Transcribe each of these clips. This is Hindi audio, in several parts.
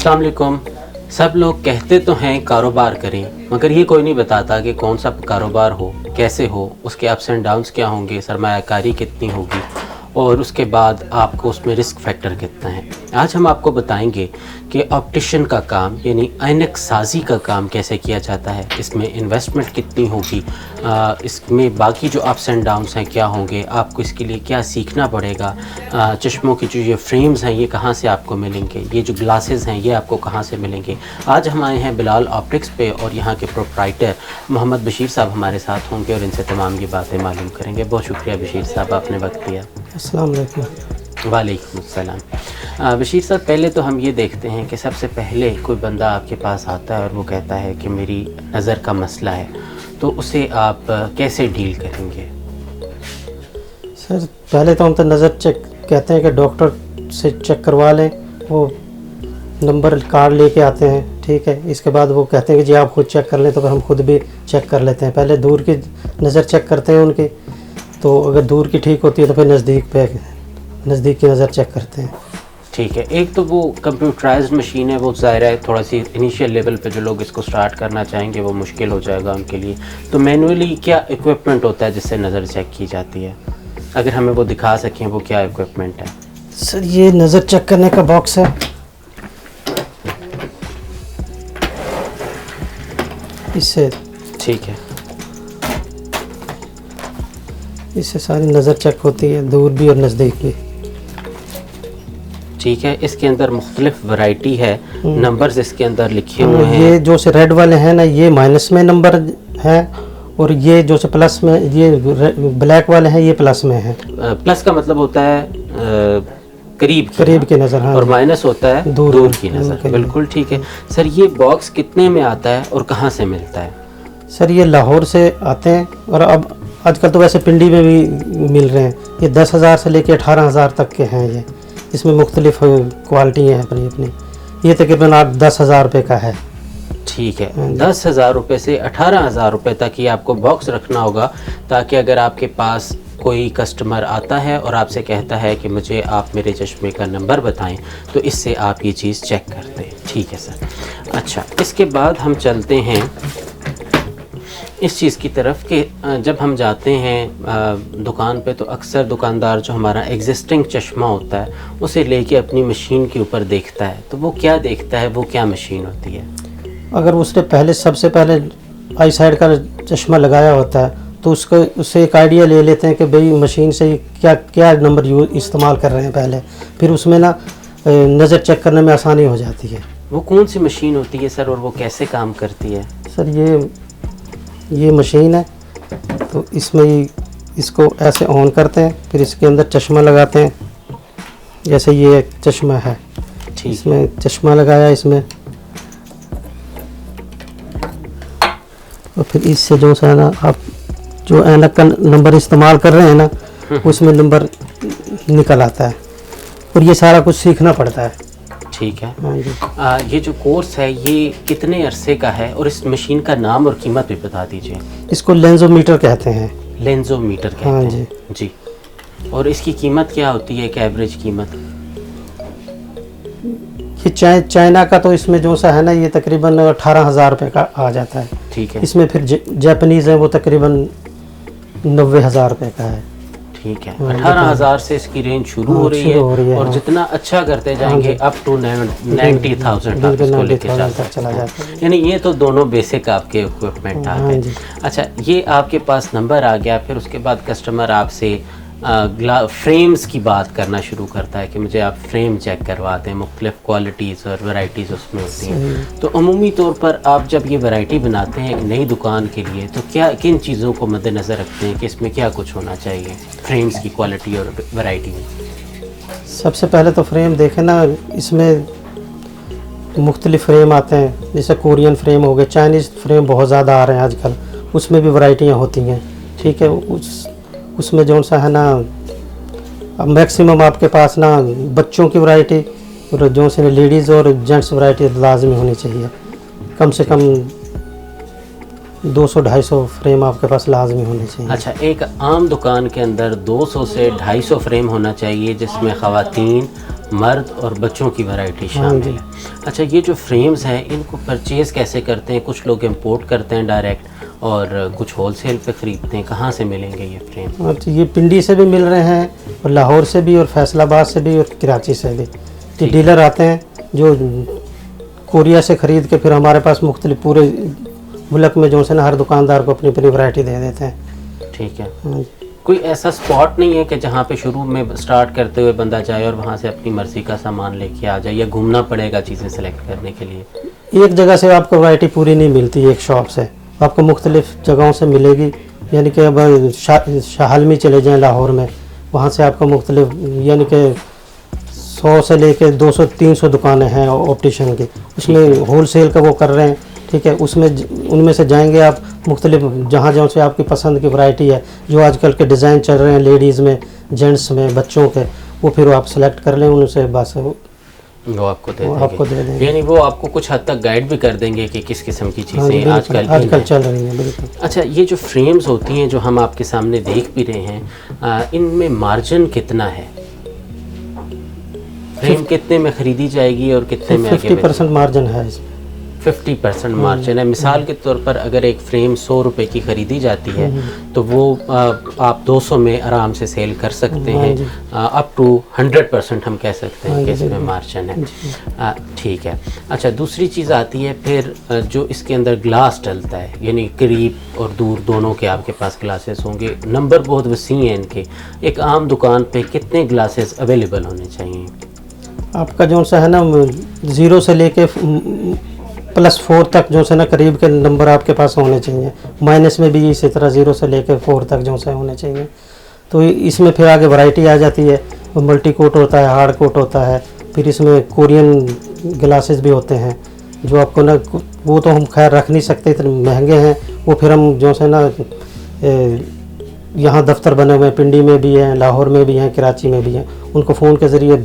अस्सलाम वालेकुम। सब लोग कहते तो हैं कारोबार करें, मगर ये कोई नहीं बताता कि कौन सा कारोबार हो, कैसे हो, उसके अप्स एंड डाउन्स क्या होंगे, सरमायाकारी कितनी होगी और उसके बाद आपको उसमें रिस्क फैक्टर कितना है। आज हम आपको बताएंगे कि ऑप्टिशियन का काम यानी ऐनक साजी का काम कैसे किया जाता है, इसमें इन्वेस्टमेंट कितनी होगी, इसमें बाकी जो अप्स एंड डाउन्स हैं क्या होंगे, आपको इसके लिए क्या सीखना पड़ेगा, चश्मों की जो ये फ्रेम्स हैं ये कहाँ से आपको मिलेंगे, ये जो ग्लासेस हैं ये आपको कहाँ से मिलेंगे। आज हम आए हैं बिलाल ऑप्टिक्स पे और यहाँ के प्रोप्राइटर मोहम्मद बशीर साहब हमारे साथ होंगे और इनसे तमाम ये बातें मालूम करेंगे। बहुत शुक्रिया बशीर साहब, आपने वक्त दिया। अस्सलाम वालेकुम। वालेकुम अस्सलाम। बशीर साहब, पहले तो हम ये देखते हैं कि सबसे पहले कोई बंदा आपके पास आता है और वो कहता है कि मेरी नज़र का मसला है, तो उसे आप कैसे डील करेंगे? सर पहले तो हम तो नज़र चेक कहते हैं कि डॉक्टर से चेक करवा लें, वो नंबर कार्ड लेके आते हैं, ठीक है। इसके बाद वो कहते हैं कि जी आप खुद चेक कर लें, तो फिर हम खुद भी चेक कर लेते हैं। पहले दूर की नज़र चेक करते हैं उनकी, तो अगर दूर की ठीक होती है तो फिर नज़दीक की नज़र चेक करते हैं। ठीक है। एक तो वो कंप्यूटराइज्ड मशीन है, वो ज़ाहिर है थोड़ा सी इनिशियल लेवल पे जो लोग इसको स्टार्ट करना चाहेंगे वो मुश्किल हो जाएगा उनके लिए। तो मैनुअली क्या इक्विपमेंट होता है जिससे नज़र चेक की जाती है? अगर हमें वो दिखा सकें वो क्या इक्विपमेंट है? सर ये नज़र चेक करने का बॉक्स है, इससे ठीक है, इससे सारी नज़र चेक होती है, दूर भी और नज़दीक भी। ठीक है। इसके अंदर मुख्तलिफ वैरायटी है, नंबर्स इसके अंदर लिखे हुए हैं। ये जो से रेड वाले हैं ना, ये माइनस में नंबर है, और ये जो से प्लस में, ये ब्लैक वाले हैं, ये प्लस में है। प्लस का मतलब होता है करीब की नज़र, हाँ, और माइनस होता है दूर की नज़र। बिल्कुल ठीक है। सर ये बॉक्स कितने में आता है और कहाँ से मिलता है? सर ये लाहौर से आते हैं, और अब आजकल तो वैसे पिंडी में भी मिल रहे हैं। ये 10,000 से लेके 18,000 तक के हैं। ये इसमें मुख्तलिफ क्वालिटी हैं अपनी अपनी। ये तकरीबन आप 10,000 रुपये का है। ठीक है। 10,000 रुपये से 18,000 रुपये तक ही आपको बॉक्स रखना होगा, ताकि अगर आपके पास कोई कस्टमर आता है और आपसे कहता है कि मुझे आप मेरे चश्मे का नंबर बताएं, तो इससे आप ये चीज़ चेक करते हैं। ठीक है सर। अच्छा, इसके बाद हम चलते हैं इस चीज़ की तरफ कि जब हम जाते हैं दुकान पे, तो अक्सर दुकानदार जो हमारा एग्जिस्टिंग चश्मा होता है उसे लेके अपनी मशीन के ऊपर देखता है, तो वो क्या देखता है, वो क्या मशीन होती है? अगर उसने सबसे पहले आई साइड का चश्मा लगाया होता है, तो उससे एक आइडिया ले लेते हैं कि भाई मशीन से क्या नंबर इस्तेमाल कर रहे हैं पहले, फिर उसमें ना नज़र चेक करने में आसानी हो जाती है। वो कौन सी मशीन होती है सर और वो कैसे काम करती है? सर ये मशीन है, तो इसमें इसको ऐसे ऑन करते हैं, फिर इसके अंदर चश्मा लगाते हैं। जैसे ये एक चश्मा है, ठीक, इसमें चश्मा लगाया इसमें, और फिर इससे जो सा ना आप जो ऐनक का नंबर इस्तेमाल कर रहे हैं ना, उसमें नंबर निकल आता है, और ये सारा कुछ सीखना पड़ता है। ठीक है। हाँ जी। ये जो कोर्स है ये कितने अरसे का है और इस मशीन का नाम और कीमत भी बता दीजिए। इसको लेंसोमीटर कहते हैं। लेंसोमीटर कहते हाँ हैं जी। और इसकी कीमत क्या होती है, एक एवरेज कीमत? ये चाइना का तो इसमें जो सा है ना, ये तकरीबन 18,000 रुपये का आ जाता है। ठीक है। इसमें फिर जापानीज़ है, वो तकरीबन 90,000 रुपये का है। ठीक है। 18,000 से इसकी रेंज शुरू हो रही है और जितना अच्छा करते जाएंगे अप टू 90,000 तक इसको लेके चला जाता है। यानी ये तो दोनों बेसिक आपके इक्विपमेंट आ गए। अच्छा, ये आपके पास नंबर आ गया, फिर उसके बाद कस्टमर आपसे फ्रेम्स की बात करना शुरू करता है कि मुझे आप फ्रेम चेक करवा दें, मुख्तलिफ क्वालिटीज़ और वैरायटीज़ उसमें होती हैं। तो अमूमी तौर पर आप जब ये वैरायटी बनाते हैं एक नई दुकान के लिए, तो किन चीज़ों को मद्देनज़र रखते हैं कि इसमें क्या कुछ होना चाहिए फ्रेम्स की क्वालिटी और वैरायटी में? सबसे पहले तो फ्रेम देखें ना, इसमें मुख्तलिफ फ्रेम आते हैं, जैसे कोरियन फ्रेम हो गए, चाइनीज़ फ्रेम बहुत ज़्यादा आ रहे हैं आजकल, उसमें भी वैरायटियाँ होती हैं। ठीक है। उसमें जो सा है ना, मैक्सिमम आपके पास ना बच्चों की वैरायटी और जो से लेडीज़ और जेंट्स वैरायटी लाजमी होनी चाहिए। कम से कम 200-250 फ्रेम आपके पास लाजमी होने चाहिए। अच्छा, एक आम दुकान के अंदर 200 से 250 फ्रेम होना चाहिए, जिसमें ख़वातीन मर्द और बच्चों की वैरायटी हाँ शामिल जी। है। अच्छा, ये जो फ्रेम्स हैं इनको परचेज़ कैसे करते हैं? कुछ लोग इंपोर्ट करते हैं डायरेक्ट और कुछ होलसेल पे ख़रीदते हैं, कहाँ से मिलेंगे ये फ्रेम? हाँ, तो ये पिंडी से भी मिल रहे हैं और लाहौर से भी और फैसलाबाद से भी और कराची से भी। ये डीलर आते हैं जो कोरिया से ख़रीद के फिर हमारे पास मुख्तलिफ पूरे मुल्क में जो है ना हर दुकानदार को अपनी अपनी वैरायटी दे देते हैं। ठीक है। हाँ जी। कोई ऐसा स्पॉट नहीं है कि जहाँ पे शुरू में स्टार्ट करते हुए बंदा जाए और वहाँ से अपनी मर्ज़ी का सामान लेके आ जाए, या घूमना पड़ेगा चीज़ें सेलेक्ट करने के लिए? एक जगह से आपको वैरायटी पूरी नहीं मिलती, एक शॉप से आपको मुख्तलिफ जगहों से मिलेगी। यानी कि अब शाहल में चले जाएं लाहौर में, वहाँ से आपको मुख्तलिफ यानी कि 100 से लेके 200-300 दुकानें हैं ऑप्टिशियन की, उसमें होलसेल का वो कर रहे हैं। ठीक है, उसमें उनमें से जाएंगे आप मुख्तलिफ जहाँ जहाँ से आपकी पसंद की वैरायटी है, जो आजकल के डिज़ाइन चल रहे हैं लेडीज़ में, जेंट्स में, बच्चों के, वो फिर आप सेलेक्ट कर लें उनसे, बस वो आपको दे देंगे। यानी वो आपको कुछ हद तक गाइड भी कर देंगे कि किस किस्म की चीज़ें आजकल चल रही हैं। बिल्कुल। अच्छा, ये जो फ्रेम्स होती हैं जो हम आपके सामने देख भी रहे हैं, इनमें मार्जिन कितना है? फ्रेम कितने में ख़रीदी जाएगी और कितने में? 50% मार्जिन है इसमें। 50% मार्जिन है। मिसाल के तौर पर अगर एक फ्रेम 100 रुपए की ख़रीदी जाती है तो वो आप 200 में आराम से सेल कर सकते हैं। अप टू 100% हम कह सकते हैं कि इसमें मार्जिन है। ठीक है। अच्छा, दूसरी चीज़ आती है फिर जो इसके अंदर ग्लास डलता है, यानी करीब और दूर दोनों के आपके पास ग्लासेस होंगे, नंबर बहुत वसी हैं इनके। एक आम दुकान पे कितने ग्लासेस अवेलेबल होने चाहिए? आपका जो सा है ना 0 से लेके +4 तक जो है ना करीब के नंबर आपके पास होने चाहिए। माइनस में भी इसी तरह 0 से लेकर 4 तक जो है होने चाहिए। तो इसमें फिर आगे वैरायटी आ जाती है। मल्टी कोट होता है, हार्ड कोट होता है, फिर इसमें कोरियन ग्लासेस भी होते हैं जो आपको ना, वो तो हम खैर रख नहीं सकते, इतने महंगे हैं। वो फिर हम जो है ना यहाँ दफ्तर बने हुए हैं, पिंडी में भी हैं, लाहौर में भी हैं, कराची में भी हैं, उनको फ़ोन के ज़रिए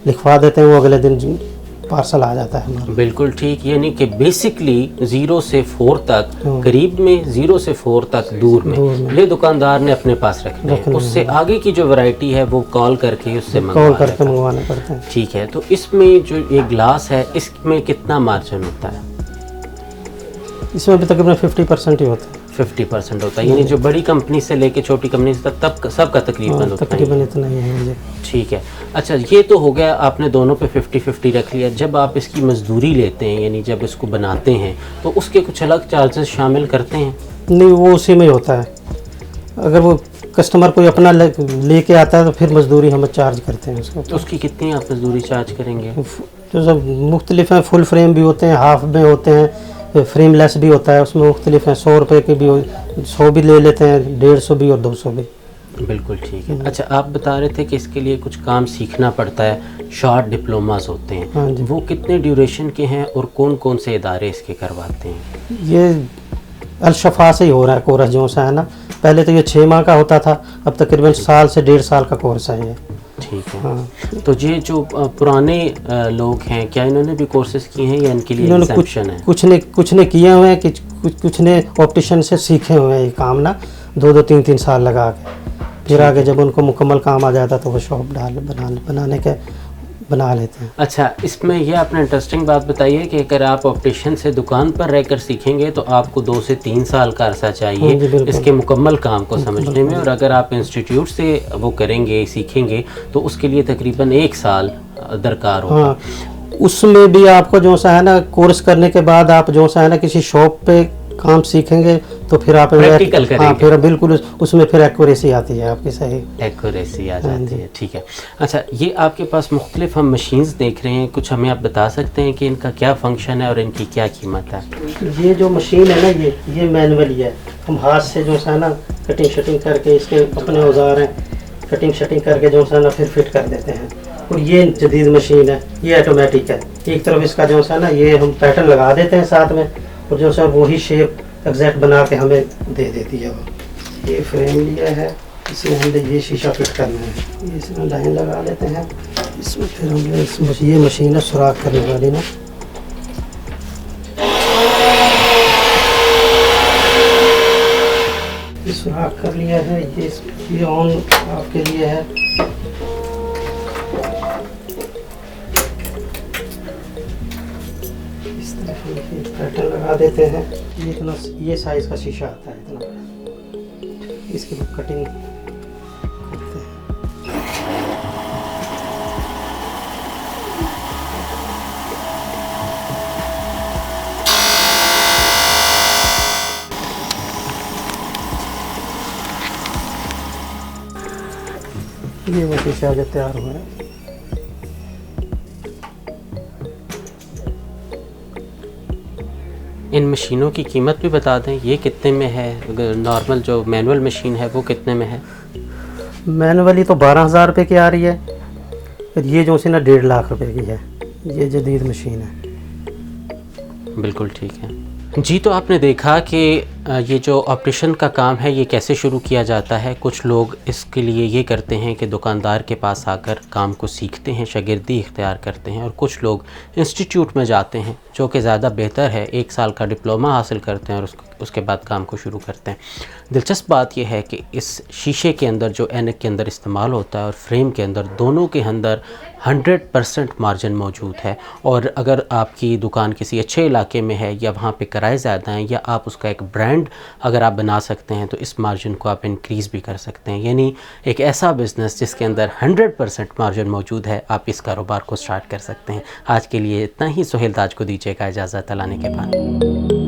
लिखवा देते हैं, वो अगले दिन पार्सल आ जाता है हमारा। बिल्कुल ठीक। यानी कि बेसिकली 0 से 4 तक, करीब में 0 से 4 तक दूर में ये दुकानदार ने अपने पास रखना है। उससे आगे की जो वैरायटी है वो कॉल करके उससे मंगवाने पड़ते हैं। ठीक है। तो इसमें जो ये ग्लास है इसमें कितना मार्जिन होता है? इसमें भी तकरीबन 50% ही होता है। 50% होता है, यानी जो बड़ी कंपनी से लेके छोटी कंपनी तक तब सबका तकरीबन इतना ही है। ठीक है। अच्छा, ये तो हो गया, आपने दोनों पे 50-50 रख लिया। जब आप इसकी मजदूरी लेते हैं, यानी जब इसको बनाते हैं, तो उसके कुछ अलग चार्जेस शामिल करते हैं? नहीं, वो उसी में ही होता है। अगर वो कस्टमर कोई अपना लेके आता है तो फिर मजदूरी हम चार्ज करते हैं उसको। तो उसकी कितनी आप मजदूरी चार्ज करेंगे? तो सब मुख्तलिफ हैं, फुल फ्रेम भी होते हैं, हाफ में होते हैं, फ्रेम लेस भी होता है, उसमें मुख्तलिफ हैं। 100 रुपये के भी, 100 भी ले लेते हैं, 150 भी और 200 भी। बिल्कुल ठीक है। अच्छा, आप बता रहे थे कि इसके लिए कुछ काम सीखना पड़ता है, शॉर्ट डिप्लोमास होते हैं। हाँ जी। वो कितने ड्यूरेशन के हैं और कौन कौन से इदारे इसके करवाते हैं? ये अल-शफा से ही हो रहा है कोर्स जो सा है ना। पहले तो ये 6 माह का होता था, अब तकरीबन साल से 1.5 साल का कोर्स है ये। ठीक है। हाँ। तो ये जो पुराने लोग हैं, क्या इन्होंने भी कोर्सेज किए हैं या इनके लिए एग्जेम्पशन है? कुछ ने किए हुए हैं, कुछ ने ऑप्टिशियन से सीखे हुए हैं ये काम ना, 2-2, 3-3 साल लगा के। फिर आगे जब उनको मुकम्मल काम आ जाता तो वो शॉप बना लेते हैं। अच्छा, इसमें यह आपने इंटरेस्टिंग बात बताई है कि अगर आप ऑप्टिशियन से दुकान पर रहकर सीखेंगे तो आपको 2 से 3 साल का अरसा चाहिए इसके मुकम्मल काम को समझने में, और अगर आप इंस्टीट्यूट से वो करेंगे, सीखेंगे, तो उसके लिए तकरीबन 1 साल दरकार होगा। हाँ, उसमें भी आपको जो सा है ना कोर्स करने के बाद आप जो सा है ना किसी शॉप पे काम सीखेंगे तो फिर आप प्रैक्टिकल करेंगे। हाँ, फिर बिल्कुल उसमें फिर एक्यूरेसी आती है आपकी, सही एक्यूरेसी आ जाती है। ठीक है। अच्छा, ये आपके पास मुख्तलिफ हम मशीन्स देख रहे हैं, कुछ हमें आप बता सकते हैं कि इनका क्या फंक्शन है और इनकी क्या कीमत है? ये जो मशीन है ना, ये मैनुअल है। हम हाथ से जो है ना कटिंग शटिंग करके, इसके अपने औजार हैं, कटिंग शटिंग करके जो है ना फिर फिट कर देते हैं। और ये जदीद मशीन है, ये ऑटोमेटिक है। एक तरफ इसका जो है ना ये हम पैटर्न लगा देते हैं साथ में, और जो है वही शेप एग्जैक्ट बना के हमें दे देती है वो। ये फ्रेम लिया है, इसमें हमने ये शीशा फिट करना है, ये इसमें लाइन लगा लेते हैं। इसमें फिर हमने ये मशीन है सुराख करने वाली ना, ये सुराख कर लिया है। ये ऑन आपके लिए है, इस तरह ये पैटर्न लगा देते हैं। ये इतना, ये साइज़ का शीशा आता है इतना, इसकी कटिंग करते हैं। ये वो शीशा जो तैयार हुआ है। इन मशीनों की कीमत भी बता दें, ये कितने में है? अगर नॉर्मल जो मैनुअल मशीन है वो कितने में है? मैनुअली तो 12,000 रुपये की आ रही है, फिर ये जो सी ना 1.5 लाख रुपए की है, ये जदीद मशीन है। बिल्कुल ठीक है जी। तो आपने देखा कि ये जो ऑपरेशन का काम है ये कैसे शुरू किया जाता है। कुछ लोग इसके लिए ये करते हैं कि दुकानदार के पास आकर काम को सीखते हैं, शागिर्दी इख्तियार करते हैं, और कुछ लोग इंस्टीट्यूट में जाते हैं जो कि ज़्यादा बेहतर है, 1 साल का डिप्लोमा हासिल करते हैं और उसके बाद काम को शुरू करते हैं। दिलचस्प बात यह है कि इस शीशे के अंदर जो ऐनक के अंदर इस्तेमाल होता है और फ्रेम के अंदर, दोनों के अंदर 100% मार्जिन मौजूद है। और अगर आपकी दुकान किसी अच्छे इलाके में है या वहाँ पे किराए ज़्यादा हैं या आप उसका एक ब्रांड अगर आप बना सकते हैं तो इस मार्जिन को आप इंक्रीज़ भी कर सकते हैं। यानी एक ऐसा बिज़नेस जिसके अंदर 100% मार्जिन मौजूद है, आप इस कारोबार को स्टार्ट कर सकते हैं। आज के लिए इतना ही। सुहेल ताज को दीजिएगा इजाज़त। अल्लाह ने के बाद।